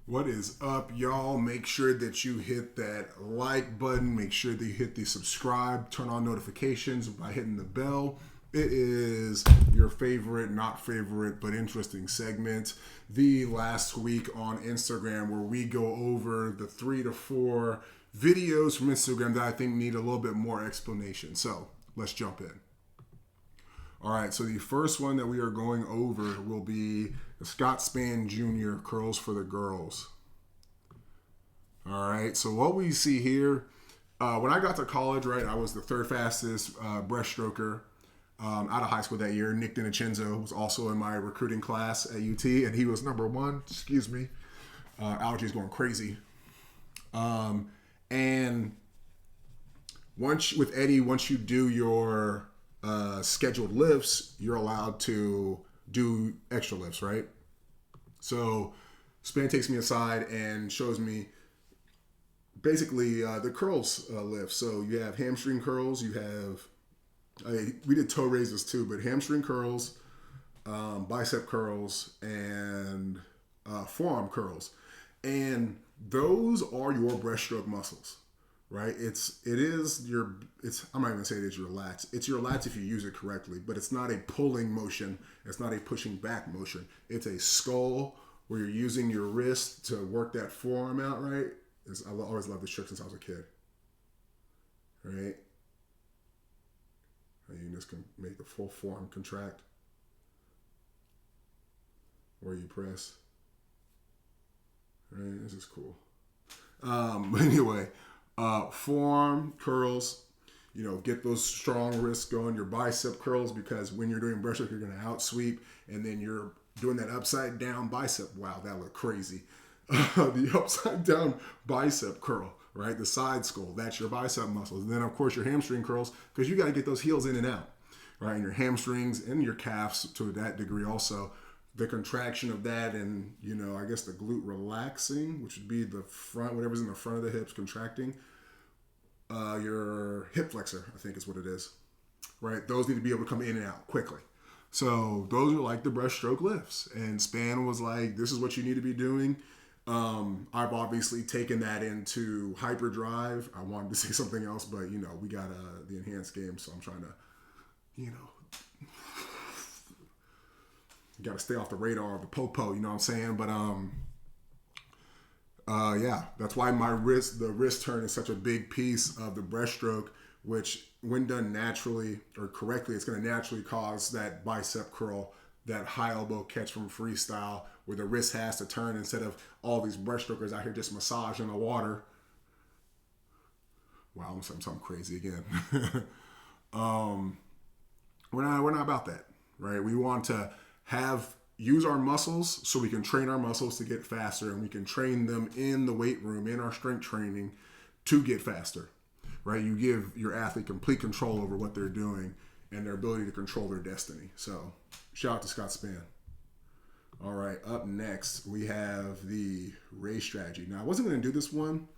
What is up, y'all? Make sure that you hit that like button. Make sure that you hit the subscribe, turn on notifications by hitting the bell. It is your favorite, not favorite, but interesting segment. The last week on Instagram, where we go over the 3 to 4 videos from Instagram that I think need a little bit more explanation. So let's jump in. All right, so the first one that we are going over will be the Scott Spann Jr. curls for the girls. All right, so what we see here, when I got to college, right, I was the third fastest breaststroker out of high school that year. Nick DiNicenzo was also in my recruiting class at UT, and he was number one. Excuse me. Allergies going crazy. And with Eddie, once you do your scheduled lifts, you're allowed to do extra lifts, right? So Spann takes me aside and shows me basically the curls lift. So you have hamstring curls, you have, we did toe raises too, but hamstring curls, bicep curls, and forearm curls. And those are your breaststroke muscles. Right, I'm not even gonna say it is your lats. It's your lats if you use it correctly, but it's not a pulling motion. It's not a pushing back motion. It's a skull where you're using your wrist to work that forearm out. Right, I always loved this trick since I was a kid. Right, and you just can make the full forearm contract, where you press. Right, this is cool. But anyway. Forearm curls, get those strong wrists going. Your bicep curls, because when you're doing breaststroke, you're going to out sweep, and then you're doing that upside down bicep. Wow, that looked crazy. The upside down bicep curl, right? The side skull, that's your bicep muscles. And then, of course, your hamstring curls, because you got to get those heels in and out, right? And your hamstrings and your calves to that degree also. The contraction of that, and I guess the glute relaxing, which would be the front, whatever's in the front of the hips contracting. Your hip flexor, I think is what it is, right? Those need to be able to come in and out quickly. So those are like the breaststroke lifts. And Spann was like, this is what you need to be doing. I've obviously taken that into hyperdrive. I wanted to say something else, but we got the enhanced game, so I'm trying to, you got to stay off the radar of the popo, you know what I'm saying? But yeah, that's why the wrist turn is such a big piece of the breaststroke, which when done naturally or correctly, it's going to naturally cause that bicep curl, that high elbow catch from freestyle, where the wrist has to turn instead of all these breaststrokers out here just massaging the water. Wow, I'm saying something crazy again. We're not about that, right? We want to use our muscles so we can train our muscles to get faster, and we can train them in the weight room, in our strength training, to get faster, right? You give your athlete complete control over what they're doing and their ability to control their destiny. So shout out to Scott Spann. All right, up next we have the race strategy. Now, I wasn't going to do this one,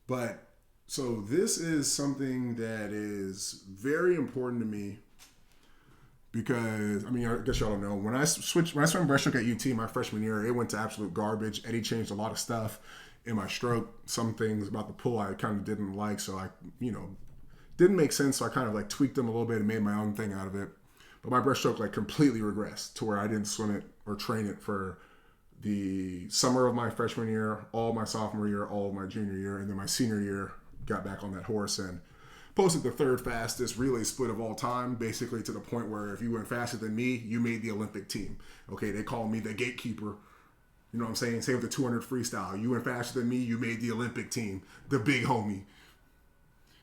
but so this is something that is very important to me. Because, I guess y'all don't know, when I swam breaststroke at UT my freshman year, it went to absolute garbage. Eddie changed a lot of stuff in my stroke. Some things about the pull I kind of didn't like, so I, didn't make sense. So I kind of tweaked them a little bit and made my own thing out of it. But my breaststroke completely regressed to where I didn't swim it or train it for the summer of my freshman year, all of my sophomore year, all of my junior year, and then my senior year got back on that horse and posted the third fastest relay split of all time, basically to the point where if you went faster than me, you made the Olympic team. Okay, they call me the gatekeeper. You know what I'm saying? Same with the 200 freestyle. You went faster than me, you made the Olympic team. The big homie.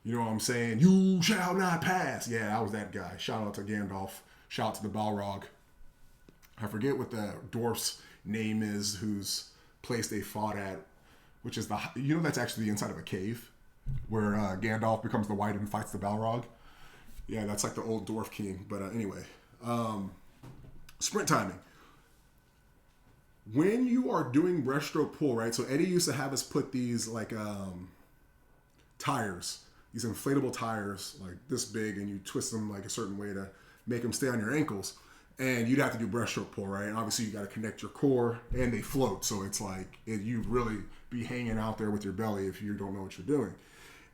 You know what I'm saying? You shall not pass. Yeah, I was that guy. Shout out to Gandalf. Shout out to the Balrog. I forget what the dwarf's name is, whose place they fought at, which is that's actually the inside of a cave, where Gandalf becomes the white and fights the Balrog. Yeah, that's like the old dwarf king. But anyway, sprint timing. When you are doing breaststroke pull, right? So Eddie used to have us put these tires, these inflatable tires like this big, and you twist them like a certain way to make them stay on your ankles. And you'd have to do breaststroke pull, right? And obviously you got to connect your core, and they float, so it's like you really be hanging out there with your belly if you don't know what you're doing.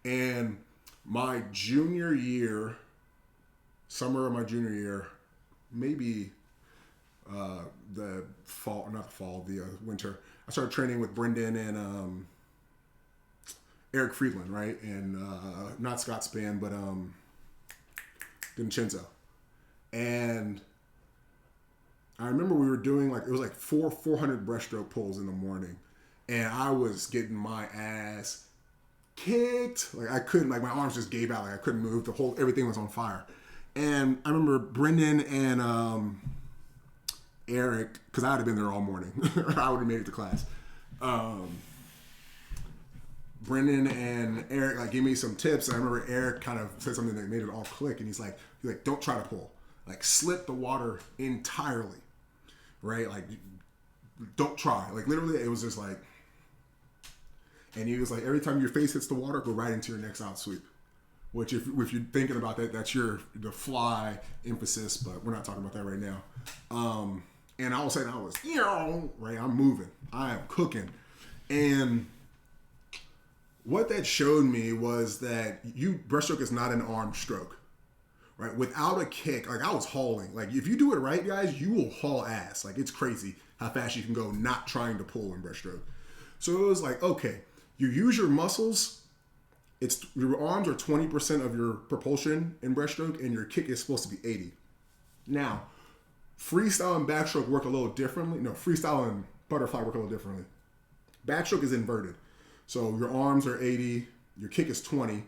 And my junior year, summer of my junior year, maybe the fall, not the fall, the winter, I started training with Brendan and Eric Friedland, right? And not Scott Spann, but Vincenzo. And I remember we were doing it was like 400 breaststroke pulls in the morning, and I was getting my ass kicked. Like I couldn't, like my arms just gave out. Like I couldn't move. Everything was on fire. And I remember Brendan and Eric, because I would have been there all morning. I would have made it to class. Brendan and Eric gave me some tips, and I remember Eric kind of said something that made it all click. And he's like, don't try to pull. Like slip the water entirely. Right? Like, don't try. Like, literally, it was just like, and he was like, every time your face hits the water, go right into your next out sweep. Which, if you're thinking about that, that's the fly emphasis, but we're not talking about that right now. And all of a sudden, I was, right, I'm moving. I am cooking. And what that showed me was that breaststroke is not an arm stroke. Right, without a kick, like I was hauling. Like if you do it right, guys, you will haul ass. Like it's crazy how fast you can go not trying to pull in breaststroke. So it was like, okay, you use your muscles. It's your arms are 20% of your propulsion in breaststroke, and your kick is supposed to be 80. Now, freestyle and backstroke work a little differently. No, freestyle and butterfly work a little differently. Backstroke is inverted, so your arms are 80, your kick is 20.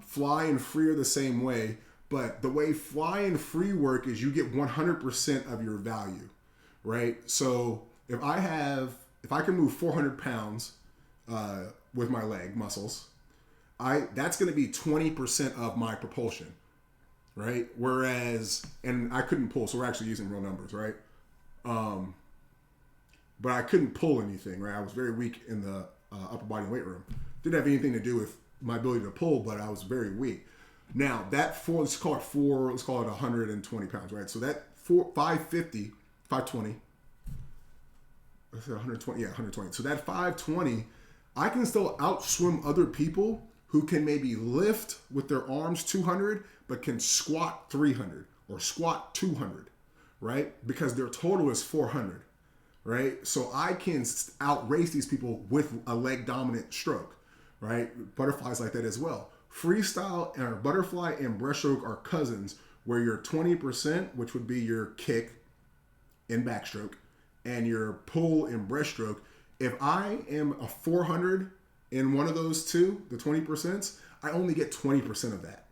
Fly and free are the same way. But the way fly and free work is you get 100% of your value, right? So if I can move 400 pounds with my leg muscles, that's going to be 20% of my propulsion, right? Whereas, and I couldn't pull, so we're actually using real numbers, right? But I couldn't pull anything, right? I was very weak in the upper body weight room. Didn't have anything to do with my ability to pull, but I was very weak. Now let's call it 120 pounds, right? So that 520, I said 120, yeah, 120. So that 520, I can still outswim other people who can maybe lift with their arms 200, but can squat 300 or squat 200, right? Because their total is 400, right? So I can outrace these people with a leg dominant stroke, right? Butterflies like that as well. Freestyle and butterfly and breaststroke are cousins, where your 20%, which would be your kick in backstroke, and your pull in breaststroke. If I am a 400 in one of those two, the 20%, I only get 20% of that.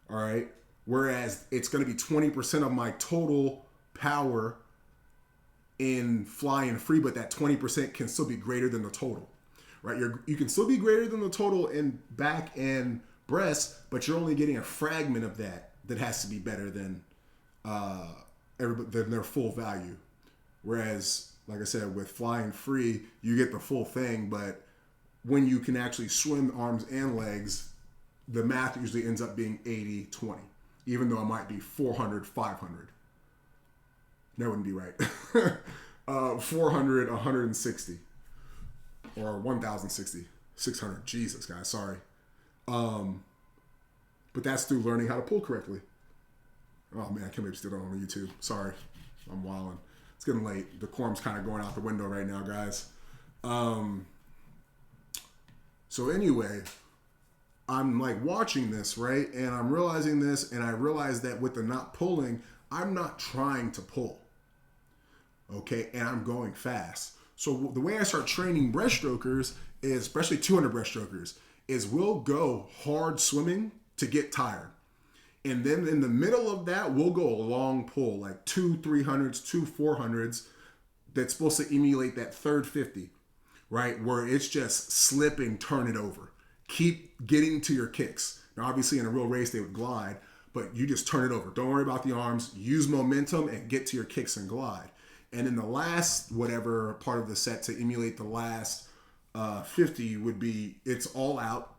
All right. Whereas it's going to be 20% of my total power in fly and free, but that 20% can still be greater than the total. Right, you can still be greater than the total in back and breast, but you're only getting a fragment of that has to be better than their full value. Whereas, like I said, with flying free, you get the full thing, but when you can actually swim arms and legs, the math usually ends up being 80-20, even though it might be 400-500. That wouldn't be right. 400-160. Or 1,060, 600. Jesus, guys, sorry. But that's through learning how to pull correctly. Oh man, I can't believe you still don't on YouTube. Sorry, I'm wilding. It's getting late. The quorum's kind of going out the window right now, guys. So anyway, I'm watching this, right? And I'm realizing this, and I realize that with the not pulling, I'm not trying to pull. Okay, and I'm going fast. So the way I start training breaststrokers is, especially 200 breaststrokers, is we'll go hard swimming to get tired. And then in the middle of that, we'll go a long pull, like 2 300s, 2 400s, that's supposed to emulate that third 50, right? Where it's just slip and turn it over. Keep getting to your kicks. Now, obviously in a real race, they would glide, but you just turn it over. Don't worry about the arms. Use momentum and get to your kicks and glide. And then the last, whatever part of the set to emulate the last 50 would be, it's all out.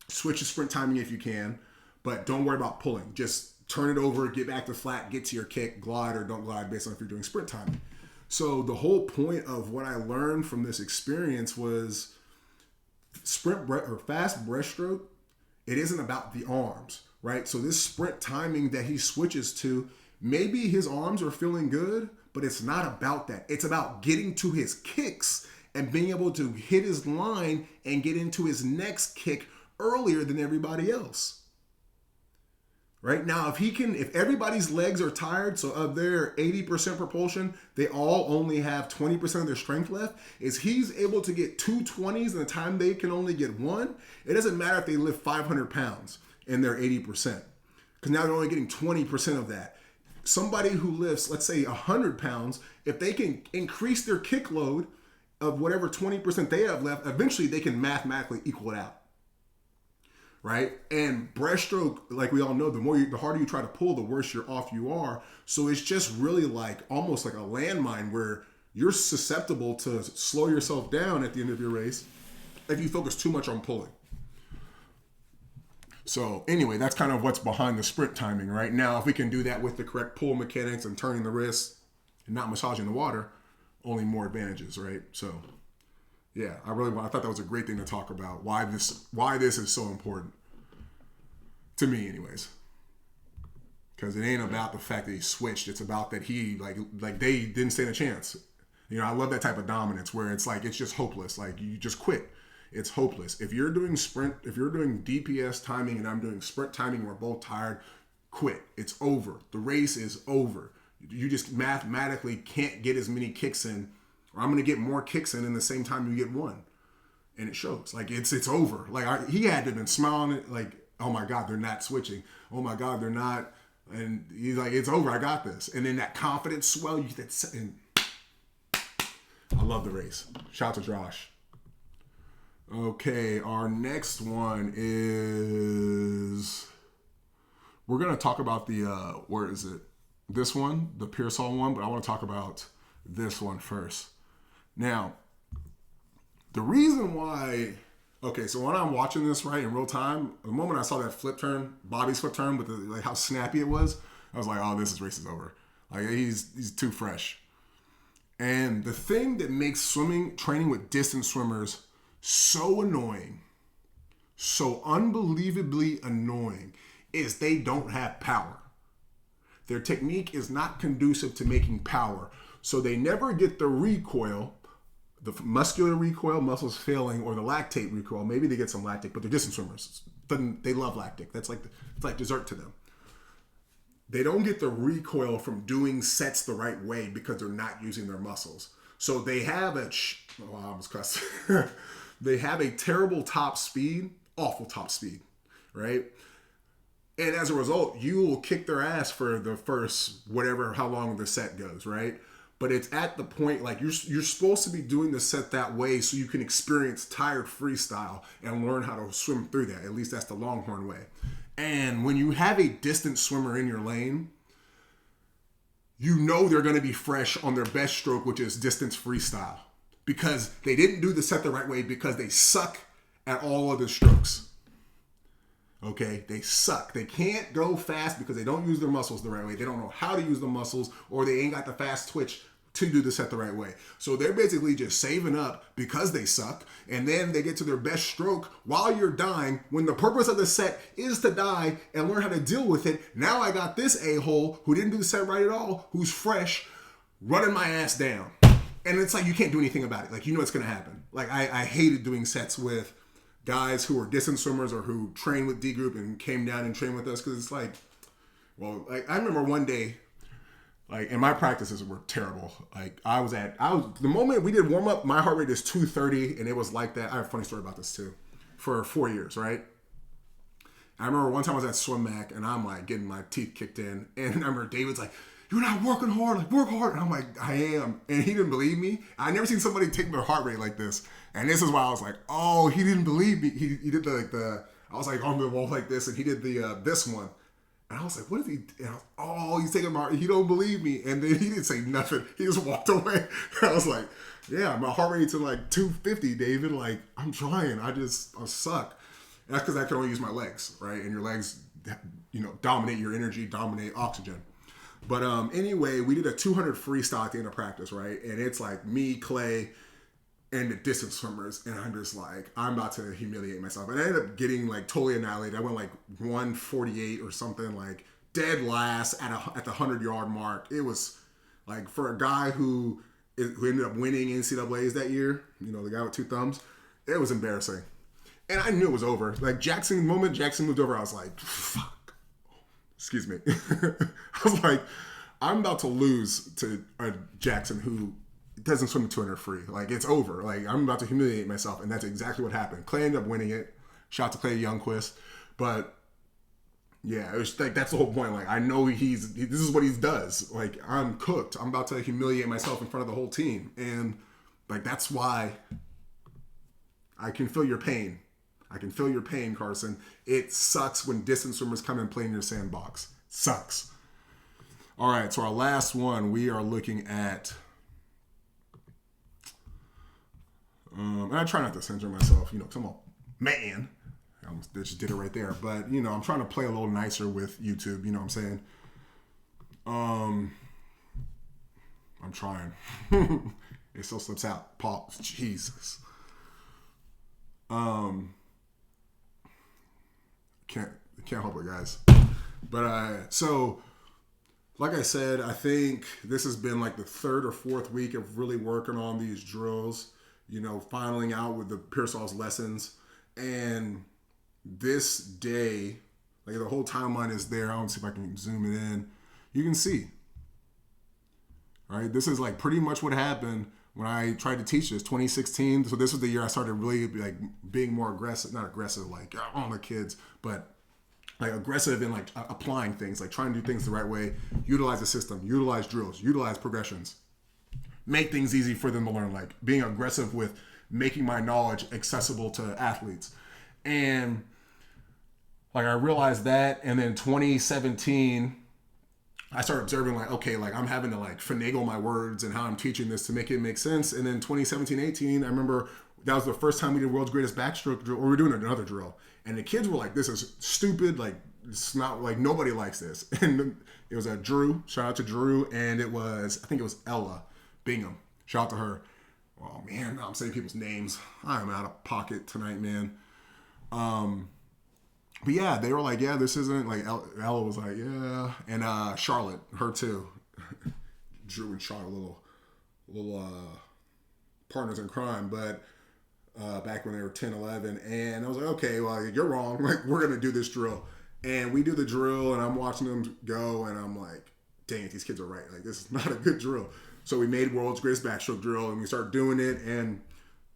Switch to sprint timing if you can, but don't worry about pulling. Just turn it over, get back to flat, get to your kick, glide or don't glide based on if you're doing sprint timing. So the whole point of what I learned from this experience was fast breaststroke, it isn't about the arms, right? So this sprint timing that he switches to, maybe his arms are feeling good, but it's not about that. It's about getting to his kicks and being able to hit his line and get into his next kick earlier than everybody else. Right now, if everybody's legs are tired, so of their 80% propulsion, they all only have 20% of their strength left, is he's able to get 220s in the time they can only get one. It doesn't matter if they lift 500 pounds and they're 80%, because now they're only getting 20% of that. Somebody who lifts, let's say 100 pounds, if they can increase their kick load of whatever 20% they have left, eventually they can mathematically equal it out. Right? And breaststroke, like we all know, the harder you try to pull, the worse you're off you are. So it's just really like almost like a landmine where you're susceptible to slow yourself down at the end of your race if you focus too much on pulling. So anyway, that's kind of what's behind the sprint timing. Right now, if we can do that with the correct pull mechanics and turning the wrists and not massaging the water, only more advantages, right? So yeah, I thought that was a great thing to talk about. Why this is so important to me, anyways. Because it ain't about the fact that he switched. It's about that he like they didn't stand a chance. You know, I love that type of dominance where it's like it's just hopeless. Like you just quit. It's hopeless. If you're doing DPS timing and I'm doing sprint timing, we're both tired. Quit. It's over. The race is over. You just mathematically can't get as many kicks in. Or I'm going to get more kicks in the same time you get one. And it shows. Like, it's over. Like, he had to have been smiling like, oh, my God, they're not switching. Oh, my God, they're not. And he's like, it's over. I got this. And then that confidence swell. And I love the race. Shout out to Josh. Okay, our next one is... We're going to talk about the... where is it? This one, the Peirsol one. But I want to talk about this one first. Now, the reason why, okay, so when I'm watching this right in real time, the moment I saw that flip turn, Bobby's flip turn with like how snappy it was, I was like, oh, this is over. Like he's too fresh. And the thing that makes training with distance swimmers so annoying, so unbelievably annoying, is they don't have power. Their technique is not conducive to making power. So they never get the recoil, the muscular recoil, muscles failing, or the lactate recoil. Maybe they get some lactic, but they're distance swimmers. They love lactic. It's like dessert to them. They don't get the recoil from doing sets the right way because they're not using their muscles. So they have I almost cussed. They have a terrible top speed, awful top speed, right? And as a result, you will kick their ass for the first how long the set goes, right? But it's at the point, like, you're supposed to be doing the set that way so you can experience tired freestyle and learn how to swim through that. At least that's the Longhorn way. And when you have a distance swimmer in your lane, you know they're going to be fresh on their best stroke, which is distance freestyle. Because they didn't do the set the right way because they suck at all other strokes. Okay, they suck. They can't go fast because they don't use their muscles the right way. They don't know how to use the muscles, or they ain't got the fast twitch to do the set the right way. So they're basically just saving up because they suck, and then they get to their best stroke while you're dying, when the purpose of the set is to die and learn how to deal with it. Now I got this a-hole who didn't do the set right at all, who's fresh, running my ass down. And it's like you can't do anything about it. Like, you know it's going to happen. Like, I hated doing sets with guys who are distance swimmers or who train with D group and came down and trained with us, because it's like, well, like, I remember one day, like, and my practices were terrible. Like, the moment we did warm up, my heart rate is 230, and it was like that. I have a funny story about this too. For 4 years, right? I remember one time I was at Swim Mac, and I'm like getting my teeth kicked in, and I remember David's like, "You're not working hard, like, work hard." And I'm like, "I am." And he didn't believe me. I never seen somebody take their heart rate like this. And this is why I was like, oh, he didn't believe me. He did I was like on the wall like this, and he did this one. And I was like, what is he? And I was, oh, he's taking my, he don't believe me. And then he didn't say nothing. He just walked away. And I was like, yeah, my heart rate's at like 250, David. Like, I'm trying. I suck. And that's because I can only use my legs, right? And your legs dominate your energy, dominate oxygen. But anyway, we did a 200 freestyle at the end of practice, right? And it's like me, Clay, and the distance swimmers, and I'm just like, I'm about to humiliate myself. And I ended up getting like totally annihilated. I went like 148 or something, like dead last at the 100-yard mark. It was like, for a guy who ended up winning NCAAs that year, the guy with two thumbs, it was embarrassing. And I knew it was over. Like the moment Jackson moved over, I was like, fuck. Excuse me. I was like, I'm about to lose to a Jackson who doesn't swim the 200 free. Like, it's over. Like, I'm about to humiliate myself. And that's exactly what happened. Clay ended up winning it. Shout out to Clay Youngquist. But yeah, it was like, that's the whole point. Like, I know this is what he does. Like, I'm cooked. I'm about to humiliate myself in front of the whole team. And like, that's why I can feel your pain. I can feel your pain, Carson. It sucks when distance swimmers come and play in your sandbox. It sucks. All right, so our last one, we are looking at, and I try not to censor myself, come on, man. I just did it right there. But, I'm trying to play a little nicer with YouTube, you know what I'm saying? I'm trying. It still slips out. Paul, Jesus. Can't help it, guys. But so, like I said, I think this has been like the third or fourth week of really working on these drills. Filing out with the Peirsol's lessons, and this day, like the whole timeline is there. I want to see if I can zoom it in. You can see. All right, this is like pretty much what happened when I tried to teach this, 2016. So this was the year I started really like being more aggressive, not aggressive like on the kids, but like aggressive in like applying things, like trying to do things the right way, utilize the system, utilize drills, utilize progressions, make things easy for them to learn, like being aggressive with making my knowledge accessible to athletes. And like I realized that, and then 2017, I started observing like, okay, like I'm having to like finagle my words and how I'm teaching this to make it make sense. And then 2017-18, I remember that was the first time we did World's Greatest Backstroke drill, or we were doing another drill. And the kids were like, this is stupid. Like, it's not, like, nobody likes this. And it was a Drew, shout out to Drew. And I think it was Ella Bingham. Shout out to her. Oh man, I'm saying people's names. I'm out of pocket tonight, man. But yeah, they were like, yeah, this isn't, like, Ella was like, yeah. And Charlotte, her too. Drew and Charlotte, little partners in crime. But back when they were 10, 11. And I was like, okay, well, you're wrong. Like, we're going to do this drill. And we do the drill, and I'm watching them go, and I'm like, dang it, these kids are right. Like, this is not a good drill. So we made World's Greatest Backstroke drill, and we started doing it. And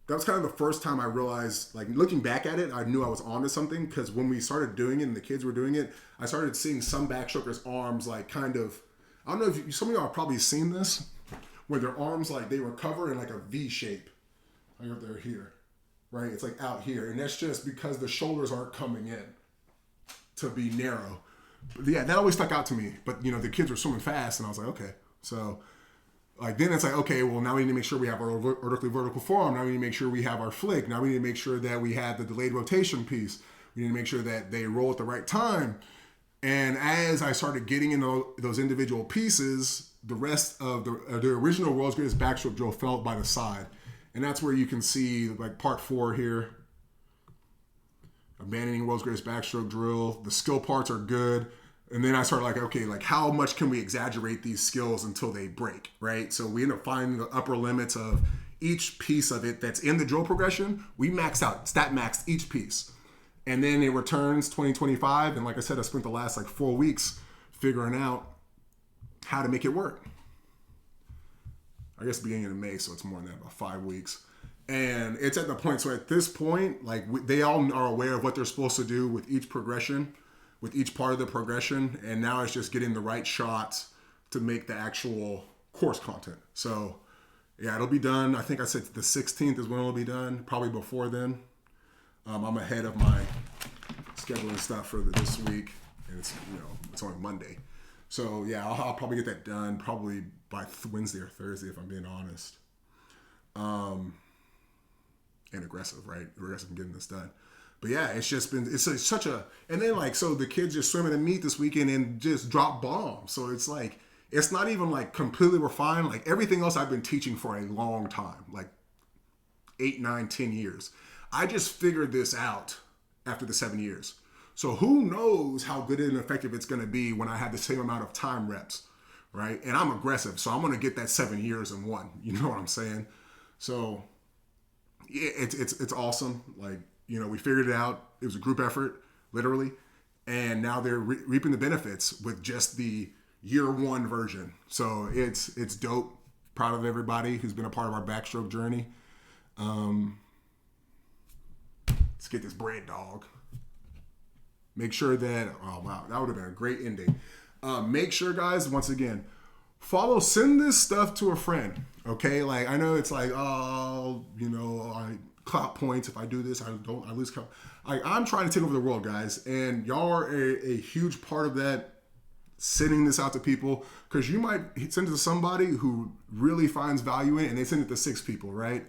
that was kind of the first time I realized, like, looking back at it, I knew I was onto something, because when we started doing it and the kids were doing it, I started seeing some backstrokers' arms, like, kind of, I don't know if some of y'all have probably seen this, where their arms, like, they recover in, like, a V shape. Like, if they're here. Right? It's like out here. And that's just because the shoulders aren't coming in to be narrow. But yeah, that always stuck out to me. But, the kids were swimming fast, and I was like, okay. So, like, then it's like, okay, well, now we need to make sure we have our vertical forearm. Now we need to make sure we have our flick. Now we need to make sure that we have the delayed rotation piece. We need to make sure that they roll at the right time. And as I started getting into those individual pieces, the rest of the original World's Greatest Backstroke drill fell by the side. And that's where you can see, like, part 4 here. Abandoning World's Greatest Backstroke drill. The skill parts are good. And then I started like, okay, like, how much can we exaggerate these skills until they break, right? So we end up finding the upper limits of each piece of it that's in the drill progression. We maxed out, stat maxed each piece. And then it returns 2025. And like I said, I spent the last, like, 4 weeks figuring out how to make it work. I guess beginning of May, so it's more than that, about 5 weeks. And it's at the point, so at this point, like, they all are aware of what they're supposed to do with each progression, with each part of the progression, and now it's just getting the right shots to make the actual course content. So, yeah, it'll be done. I think I said the 16th is when it'll be done, probably before then. I'm ahead of my scheduling stuff for this week, and it's only Monday. So, yeah, I'll probably get that done probably by Wednesday or Thursday, if I'm being honest. And aggressive, right? Aggressive in getting this done. But yeah, it's such a, and then like, so the kids just swimming in meet this weekend and just drop bombs. So it's like, it's not even like completely refined. Like everything else I've been teaching for a long time, like 8, 9, 10 years. I just figured this out after the 7 years. So who knows how good and effective it's going to be when I have the same amount of time reps, right? And I'm aggressive, so I'm going to get that 7 years in one. You know what I'm saying? So yeah, it's awesome. Like, you know, we figured it out. It was a group effort, literally, and now they're reaping the benefits with just the year one version. So it's dope. Proud of everybody who's been a part of our backstroke journey. Let's get this bread, dog. Make sure that, oh wow, that would have been a great ending. Make sure, guys, once again, send this stuff to a friend. Okay, like I know it's like, oh, you know, I clout points if I do this, I lose count. I'm trying to take over the world, guys, and y'all are a huge part of that. Sending this out to people, because you might send it to somebody who really finds value in it, and they send it to 6 people, right?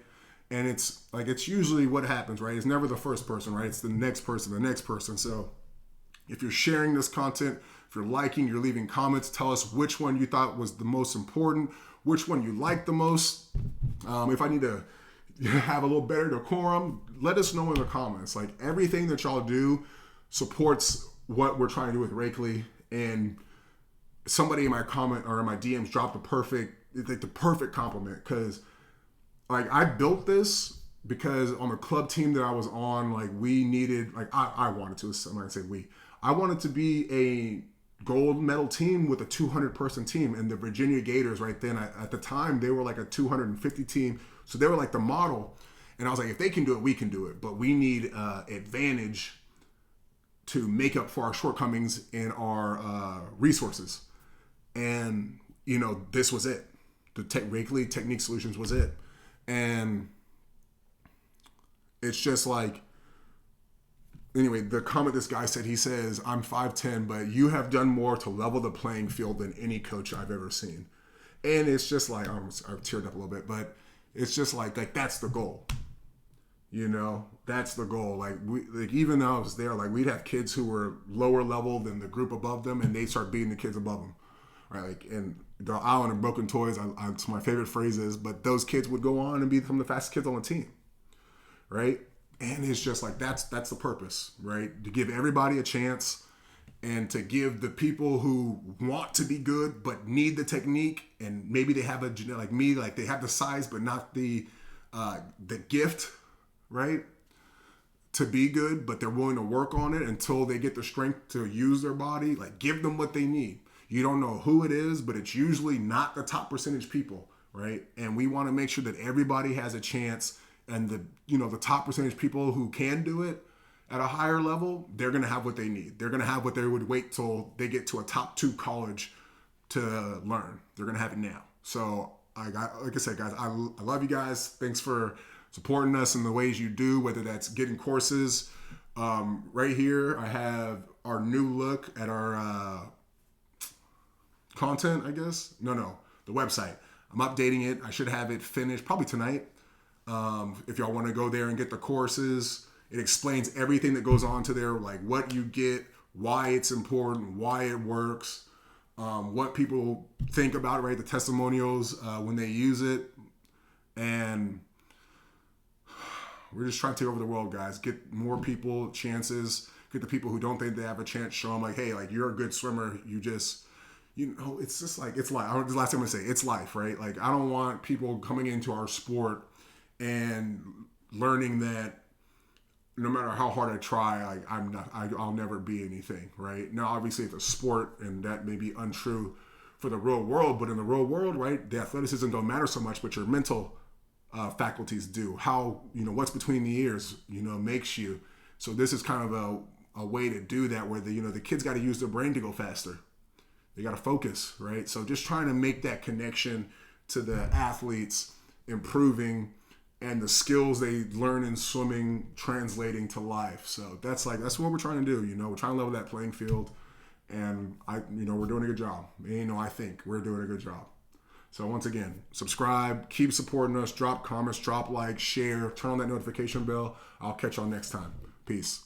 And it's like, it's usually what happens, right? It's never the first person, right? It's the next person. So if you're sharing this content, if you're liking, you're leaving comments, tell us which one you thought was the most important, which one you liked the most. If I need to have a little better decorum, let us know in the comments. Like everything that y'all do supports what we're trying to do with Rakely. And somebody in my comment or in my DMs dropped the perfect compliment, because like I built this because on the club team that I was on, like we needed, like I wanted to, I'm not gonna say we, I wanted to be a gold medal team with a 200 person team, and the Virginia Gators right then at the time, they were like a 250 team. So they were like the model. And I was like, if they can do it, we can do it. But we need advantage to make up for our shortcomings in our resources. And, you know, this was it. The Rakely Technique Solutions was it. And it's just like, anyway, the comment this guy said, he says, I'm 5'10", but you have done more to level the playing field than any coach I've ever seen. And it's just like, I teared up a little bit, but it's just like that's the goal. You know, that's the goal. Like even though I was there, like we'd have kids who were lower level than the group above them, and they start beating the kids above them. Right, like, and the island of broken toys, it's my favorite phrases, but those kids would go on and be some of the fastest kids on the team, right? And it's just like, that's the purpose, right? To give everybody a chance, and to give the people who want to be good but need the technique, and maybe they have like me, like they have the size but not the gift, right? To be good, but they're willing to work on it until they get the strength to use their body. Like, give them what they need. You don't know who it is, but it's usually not the top percentage people, right? And we want to make sure that everybody has a chance, and the top percentage people who can do it at a higher level, they're going to have what they need. They're going to have what they would wait till they get to a top 2 college to learn. They're going to have it now. So like I said, guys, I love you guys. Thanks for supporting us in the ways you do, whether that's getting courses. Right here, I have our new look at our content, I guess. No, the website. I'm updating it. I should have it finished probably tonight. If y'all want to go there and get the courses, it explains everything that goes on to there, like what you get, why it's important, why it works, what people think about it, right? The testimonials when they use it. And we're just trying to take over the world, guys. Get more people chances. Get the people who don't think they have a chance, show them like, hey, like you're a good swimmer. It's just like, it's life. This last thing I'm gonna say, it's life, right? Like I don't want people coming into our sport and learning that no matter how hard I try, like I'll never be anything, right? Now, obviously it's a sport, and that may be untrue for the real world, but in the real world, right, the athleticism don't matter so much, but your mental faculties do. How, what's between the ears, makes you. So this is kind of a way to do that, where the kids got to use their brain to go faster. They got to focus, right? So just trying to make that connection to the athletes improving, and the skills they learn in swimming translating to life. So that's what we're trying to do. We're trying to level that playing field, and we're doing a good job. I think we're doing a good job. So once again, subscribe, keep supporting us, drop comments, drop likes, share, turn on that notification bell. I'll catch y'all next time. Peace.